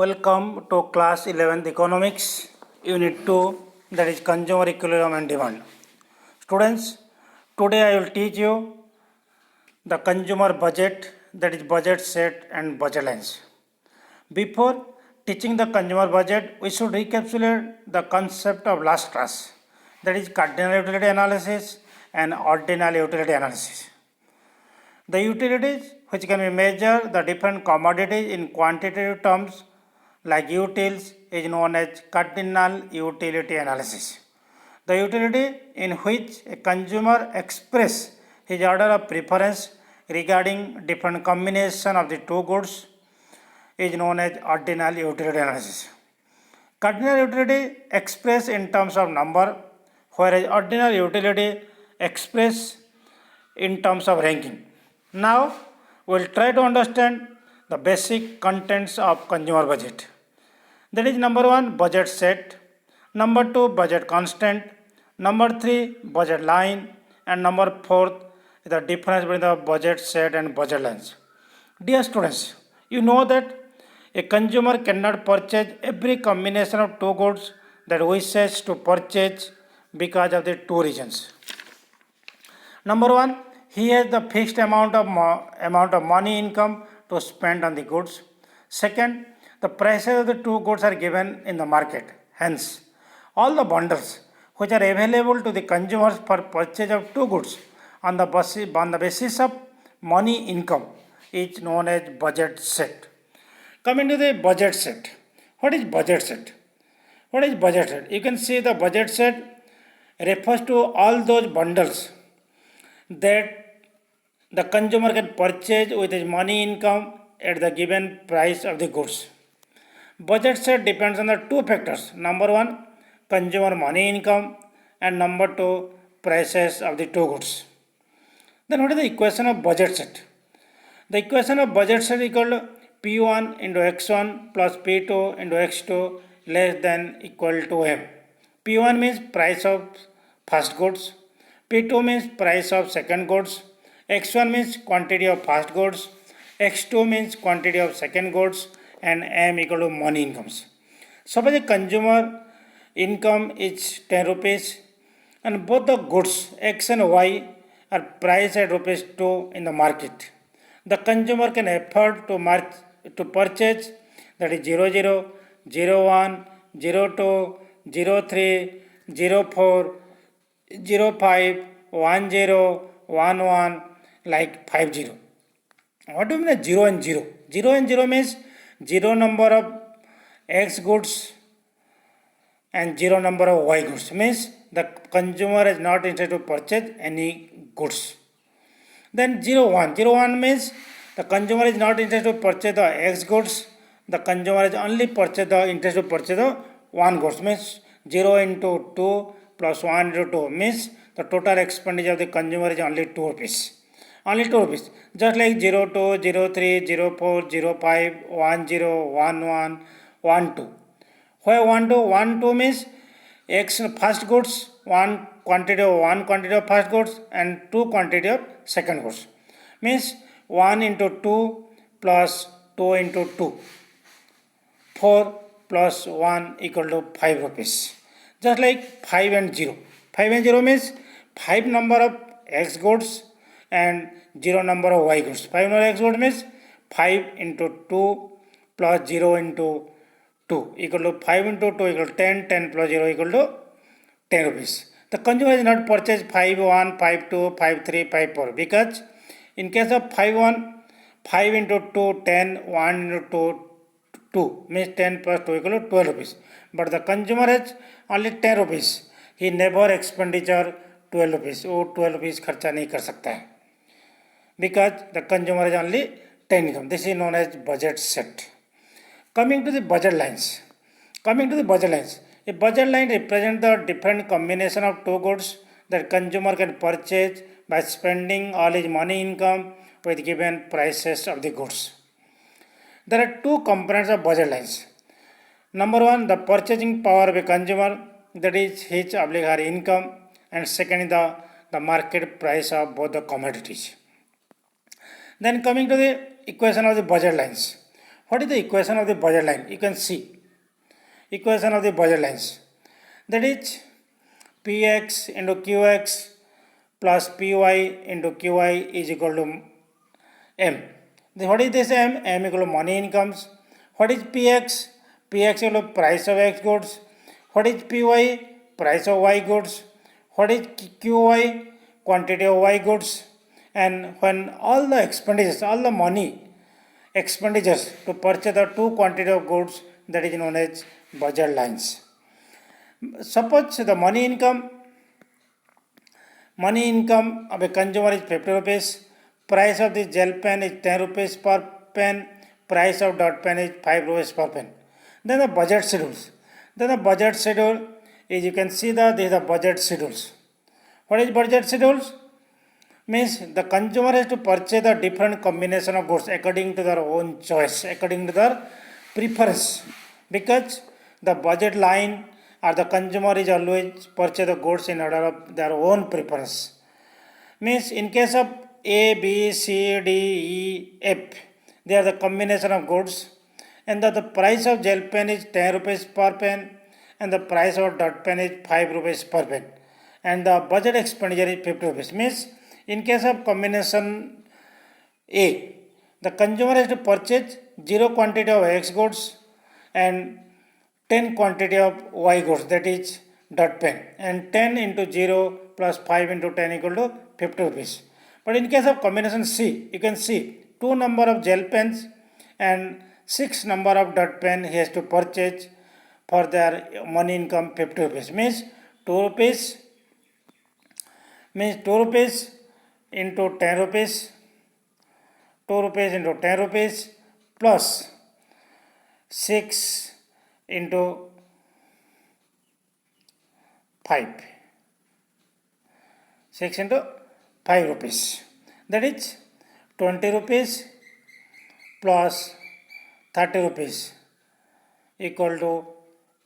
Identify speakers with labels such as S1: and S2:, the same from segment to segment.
S1: Welcome to class 11th Economics, Unit 2, that is Consumer Equilibrium and Demand. Students, today I will teach you the consumer budget, that is budget set and budget lines. Before teaching the consumer budget, we should recapitulate the concept of last class, that is cardinal utility analysis and ordinal utility analysis. The utilities which can be measured the different commodities in quantitative terms like utils is known as cardinal utility analysis. The utility in which a consumer expresses his order of preference regarding different combination of the two goods is known as ordinal utility analysis. Cardinal utility expressed in terms of number, whereas ordinal utility expressed in terms of ranking. Now we will try to understand the basic contents of consumer budget. That is number 1 budget set, number 2 budget constant, number 3 budget line, and number 4 the difference between the budget set and budget lines. Dear students, you know that a consumer cannot purchase every combination of two goods that wishes to purchase because of the two reasons. Number 1, he has the fixed amount of money income to spend on the goods. Second, the prices of the two goods are given in the market. Hence, all the bundles which are available to the consumers for purchase of two goods on the basis of money income is known as budget set. Coming to the budget set. What is budget set? What is budget set? You can see the budget set refers to all those bundles that the consumer can purchase with his money income at the given price of the goods. Budget set depends on the two factors. Number 1, consumer money income, and number 2, prices of the two goods. Then what is the equation of budget set? The equation of budget set is equal to P1 into X1 plus P2 into X2 less than equal to M. P1 means price of first goods, P2 means price of second goods, X1 means quantity of first goods, X2 means quantity of second goods, and M equal to money incomes. Suppose the consumer income is 10 rupees and both the goods X and Y are priced at rupees 2 in the market. The consumer can afford to purchase, that is 00, 01, 02, 03, 04, 05, 10, 11, like 50. What do you mean 0 and 0? 0 and 0 means 0 number of X goods and 0 number of Y goods. Means the consumer is not interested to purchase any goods. Then 01. 01 means the consumer is not interested to purchase the X goods. The consumer is only interested to purchase the 1 goods. Means 0 into 2 plus 1 into 2 means the total expenditure of the consumer is only 2 rupees. Only 2 rupees. Just like 02, 03, 04, 05, 10, 11, 12. Where 12 means X first goods, one quantity of first goods and 2 quantity of second goods. Means 1 into 2 plus 2 into 2. 4 plus 1 equal to 5 rupees. Just like 5 and 0. 5 and 0 means 5 number of X goods and 0 number of Y goods. 5 number of X goods means 5 into 2 plus 0 into 2 equal to 5 into 2 equal to 10, 10 plus 0 equal to 10 rupees. The consumer is not purchased 5-1, 5-2, 5-3, 5-4 because in case of 5-1, 5 into 2, 10, 1 into 2, 2 means 10 plus 2 equal to 12 rupees. But the consumer has only 10 rupees. He never expenditure 12 rupees. वो 12 rupees खर्चा नहीं कर सकता है because the consumer is only 10 income. This is known as budget set. Coming to the budget lines. A budget line represents the different combination of two goods that consumer can purchase by spending all his money income with given prices of the goods. There are two components of budget lines. Number 1, the purchasing power of a consumer, that is his obligatory income, and second is the market price of both the commodities. Then coming to the equation of the budget lines. What is the equation of the budget line? You can see equation of the budget lines, that is Px into Qx plus Py into Qy is equal to M. What is this M? M equal to money incomes. What is Px? Px equal to price of X goods. What is Py? Price of Y goods. What is Qy? Quantity of Y goods. And when all the expenditures, all the money expenditures to purchase the two quantity of goods, that is known as budget lines. Suppose the money income of a consumer is 50 rupees, price of the gel pen is 10 rupees per pen, price of dot pen is 5 rupees per pen. Then the budget schedules. Then the budget schedule is, you can see that these are budget schedules. What is budget schedules? Means the consumer has to purchase the different combination of goods according to their own choice, according to their preference. Because the budget line or the consumer is always purchase the goods in order of their own preference. Means in case of A, B, C, D, E, F, they are the combination of goods, and the price of gel pen is 10 rupees per pen and the price of dot pen is 5 rupees per pen, and the budget expenditure is 50 rupees. Means in case of combination A, the consumer has to purchase 0 quantity of X goods and 10 quantity of Y goods, that is dot pen, and 10 into 0 plus 5 into 10 equal to 50 rupees. But in case of combination C, you can see 2 number of gel pens and 6 number of dot pen he has to purchase for their money income 50 rupees. Means 2 rupees into 10 rupees, 2 rupees into 10 rupees plus 6 into 5, 6 into 5 rupees, that is 20 rupees plus 30 rupees equal to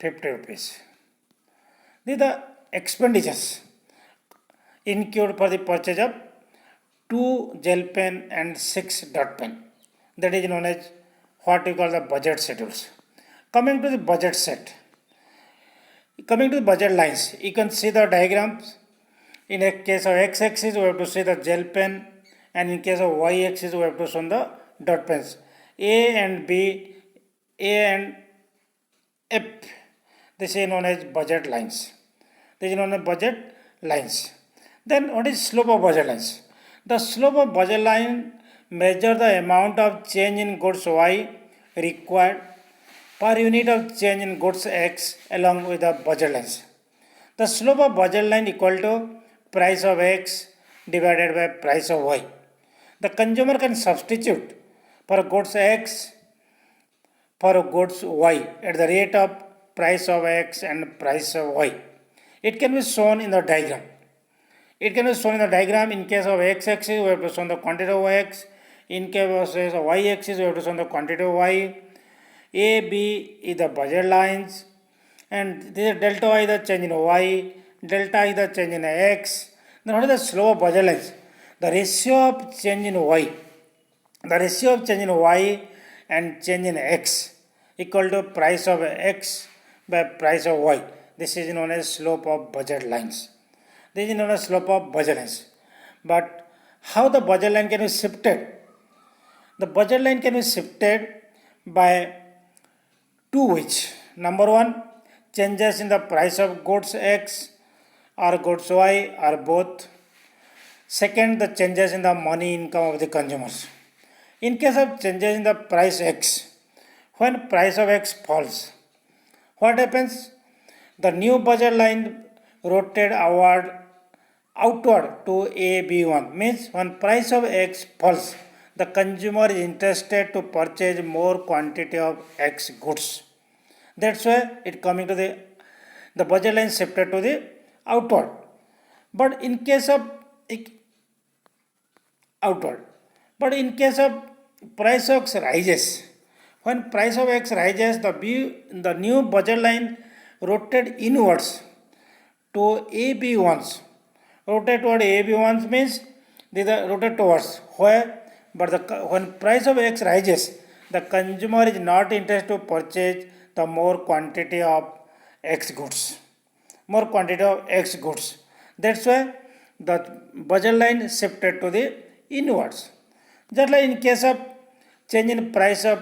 S1: 50 rupees. These are the expenditures incurred for the purchase of 2 gel pen and 6 dot pen, that is known as what we call the budget schedules. Coming to the budget lines, you can see the diagrams. In a case of x-axis, we have to see the gel pen, and in case of y-axis, we have to show the dot pens. A and B, A and F, this is known as budget lines. Then what is slope of budget lines? The slope of budget line measure the amount of change in goods Y required per unit of change in goods X along with the budget lines. The slope of budget line equal to price of X divided by price of Y. The consumer can substitute for goods X for goods Y at the rate of price of X and price of Y. It can be shown in the diagram. In case of x-axis, we have to show the quantity of X. In case of y-axis, we have to show the quantity of Y. A, B is the budget lines, and this is delta Y the change in Y, delta I the change in X. Then what is the slope of budget lines? The ratio of change in Y. And change in X equal to price of X by price of Y. This is known as slope of budget lines. But how the budget line can be shifted? The budget line can be shifted by two ways. Number one, changes in the price of goods X or goods Y or both. Second, the changes in the money income of the consumers. In case of changes in the price X, when price of X falls, what happens? The new budget line rotate outward to AB1. Means when price of X falls, the consumer is interested to purchase more quantity of X goods. That's why it coming to the budget line shifted to the outward. But in case of price of X rises, when price of X rises, the new budget line rotate inwards to AB1s. Rotate toward AB1s means these are rotate towards where, but when price of X rises, the consumer is not interested to purchase the more quantity of X goods. More quantity of X goods. That's why the budget line shifted to the inwards. Just like in case of change in price of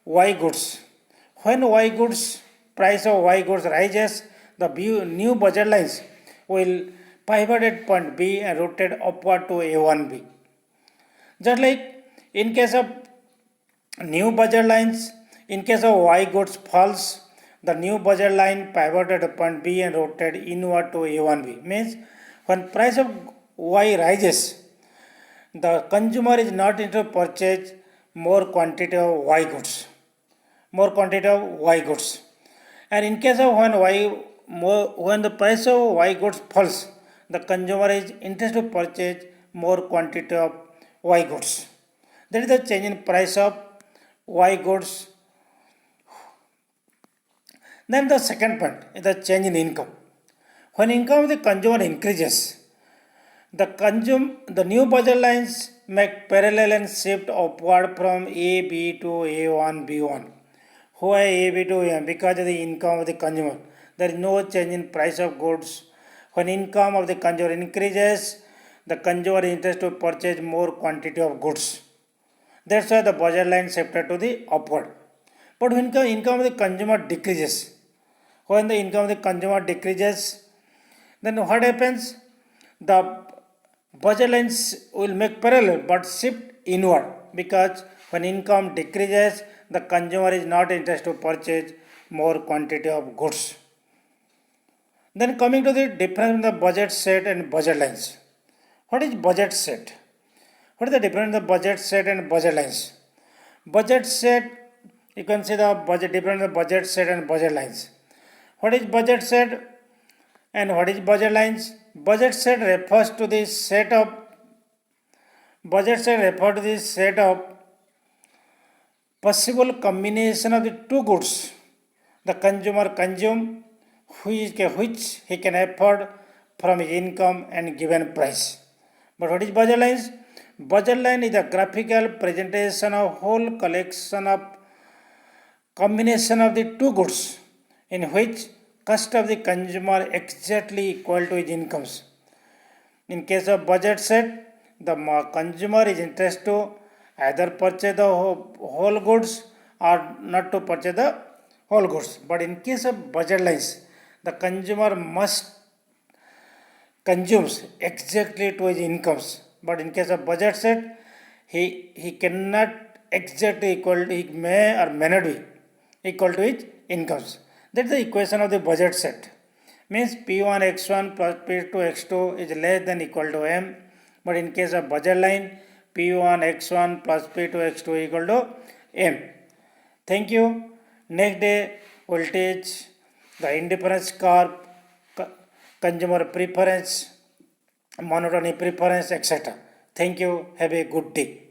S1: Y goods. When Y goods, price of Y goods rises, the new budget lines will pivot at point B and rotate upward to A1B. Just like in case of new budget lines, in case of Y goods falls, the new budget line pivoted at point B and rotated inward to A1B. Means when price of Y rises, the consumer is not into purchase more quantity of Y goods. More quantity of Y goods. And in case of when the price of Y goods falls, the consumer is interested to purchase more quantity of Y goods. That is the change in price of Y goods. Then the second point is the change in income. When income of the consumer increases, the new budget lines make parallel and shift upward from A, B to A1, B1. Why A, B to A1? Because of the income of the consumer. There is no change in price of goods. When income of the consumer increases, the consumer is interested to purchase more quantity of goods. That's why the budget line shifted to the upward. But when the income of the consumer decreases, when the income of the consumer decreases, then what happens? The budget lines will make parallel but shift inward, because when income decreases, the consumer is not interested to purchase more quantity of goods. Then coming to the difference in the budget set and budget lines. What is budget set? What is the difference in the budget set and budget lines? Budget set, you can see the budget difference in the budget set and budget lines. What is budget set and what is budget lines? Budget set refers to the set of possible combination of the two goods the consumer consume, which he can afford from his income and given price. But what is budget lines? Budget line is a graphical presentation of whole collection of combination of the two goods in which cost of the consumer exactly equal to his incomes. In case of budget set, the consumer is interested to either purchase the whole goods or not to purchase the whole goods. But in case of budget lines, the consumer must consumes exactly to his incomes. But in case of budget set, he cannot exactly equal to, he may or may not be equal to his incomes. That is the equation of the budget set. Means P1 x1 plus P2 x2 is less than equal to M. But in case of budget line, P1 x1 plus P2 x2 equal to M. Thank you. Next day we will teach the indifference curve, consumer preference, monotony preference, etc. Thank you. Have a good day.